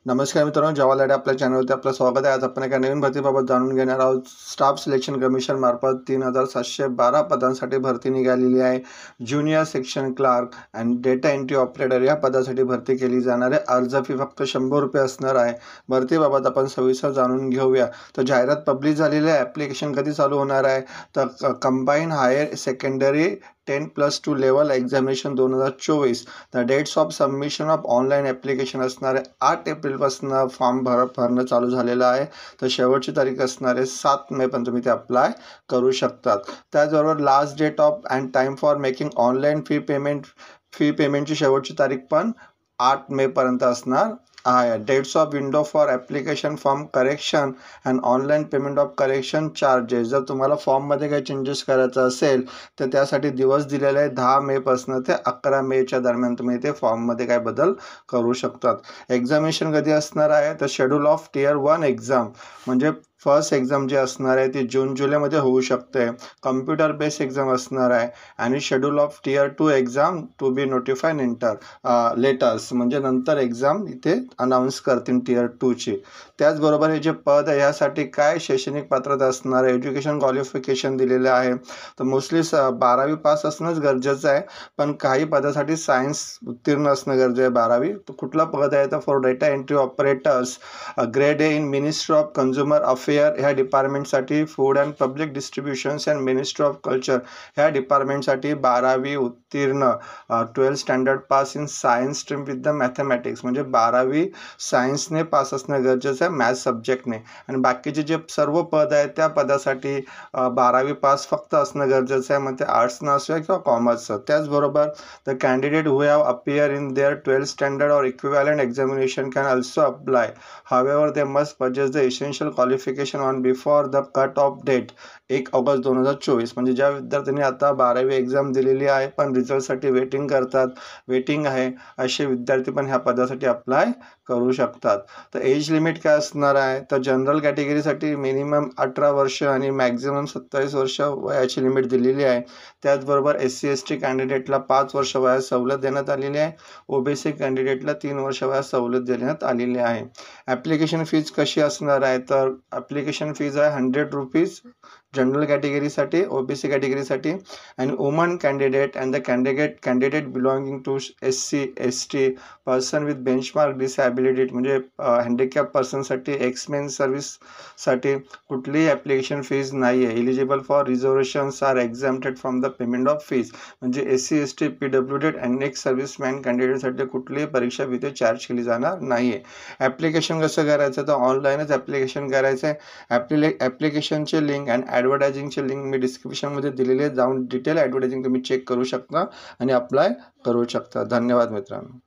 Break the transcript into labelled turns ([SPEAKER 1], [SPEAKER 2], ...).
[SPEAKER 1] नमस्कार मित्रांनो, जवाहर लाडे आपल्या चॅनलवरती आपलं स्वागत आहे। आज आपण एका नवीन भरतीबाबत जाणून घेणार आहोत। स्टाफ सिलेक्शन कमिशन मार्फत 3712 पदांसाठी भरती निघालेली आहे। Junior section clerk and data entry operator या पदासाठी भरती केली जाणार आहे। अर्ज फी फक्त 100 रुपये असणार आहे। भरतीबाबत आपण सविस्तर जाणून घेऊया। तर जाहिरात पब्लिश झालेली आहे। ॲप्लिकेशन कधी चालू होणार आहे तर combined higher secondary 10+2 level examination 2024। The dates of submission of online application असणार आहे 8 एप्रिलपासून फॉर्म भरणं चालू झालेलं आहे। तर शेवटची तारीख असणार आहे 7 मे पण तुम्ही ते अप्लाय करू शकतात। त्याचबरोबर last date of and time for making online fee पेमेंटची शेवटची तारीख पण 8 मे पर्यंत असणार आहे। Dates of window for application form correction and online payment of correction charges. जर तुम्हाला फॉर्ममध्ये काही चेंजेस करायचं असेल तर त्यासाठी दिवस दिलेले आहे 10 मे पासून ते 11 मेच्या दरम्यान तुम्ही ते फॉर्ममध्ये काय बदल करू शकतात। एक्झामिनेशन कधी असणार आहे तर शेड्यूल ऑफ टियर 1 एक्झाम म्हणजे फर्स्ट एक्झाम जी असणार आहे ती जून-जुलैमध्ये होऊ शकते। कम्प्युटर बेस्ड एक्झाम असणार आहे आणि schedule of tier 2 exam to be notified letters म्हणजे नंतर एक्झाम इथे अनाऊन्स करतील टियर 2ची। त्याचबरोबर हे जे पद आहे यासाठी काय शैक्षणिक पात्रता असणार आहे, एज्युकेशन क्वालिफिकेशन दिलेलं आहे। तर मोस्टली 12वी पास असणंच गरजेचं आहे, पण काही पदासाठी सायन्स उत्तीर्ण असणं गरजेचं आहे 12वी। तर कुठला पद आहे तर for data entry operators grade A in ministry of consumer affair ह्या डिपार्टमेंटसाठी, food and public distributions and ministry of culture ह्या डिपार्टमेंटसाठी 12वी उत्तीर्ण 12th standard pass in science stream with the mathematics म्हणजे 12वी सायन्सने पास असणं गरजेचं आहे मॅथ्स सब्जेक्टने। आणि बाकीचे जे सर्व पद आहेत त्या पदासाठी 12वी पास फक्त असणं गरजेचं आहे, मग ते आर्ट्सनं असो किंवा कॉमर्सचं। त्याचबरोबर the candidate who have appear in their 12th standard or equivalent examination can also apply, however they must purchase the essential qualification on before the cut off date 1 August 2024। म्हणजे ज्या विद्यार्थ्यांनी आता 12वी एक्झाम दिलेली आहे पण रिझल्टसाठी वेटिंग आहे असे विद्यार्थी पण ह्या पदासाठी अप्लाय करू शकतात। तर एज लिमिट काय असणार आहे तर जनरल कॅटेगरीसाठी मिनिमम 18 वर्ष आणि मॅक्झिमम 27 वर्ष वयाची लिमिट दिलेली आहे। त्याचबरोबर SC/ST कॅन्डिडेटला 5 वर्ष वयात सवलत देण्यात आलेली आहे। OBC कॅन्डिडेटला 3 वर्ष वयात सवलत देण्यात आलेली आहे। ॲप्लिकेशन फीज कशी असणार आहे तर ॲप्लिकेशन फीज आहे 100 रुपीज जनरल कॅटेगरीसाठी, OBC कॅटेगरीसाठी आणि woman candidate and the candidate belonging to SC/ST person with benchmark disability म्हणजे हँडिकॅप पर्सनसाठी एक्समेन सर्व्हिससाठी कुठलीही ॲप्लिकेशन फीज नाही आहे। Eligible for reservations are exempted from the payment of fees म्हणजे SC/ST PWD and ex serviceman कॅन्डिडेटसाठी कुठलीही परीक्षा फी चार्ज केली जाणार नाही आहे। ॲप्लिकेशन कसं करायचं तर ऑनलाईनच ॲप्लिकेशन करायचं आहे। ॲप्लिकेशनचे लिंक अँड ॲडव्हर्टायझिंगचे लिंक मी डिस्क्रिप्शनमध्ये दिलेले आहे, जाऊन डिटेल ॲडव्हर्टायझिंग तुम्ही चेक करू शकता आणि अप्लाय करू शकता। धन्यवाद मित्रांनो।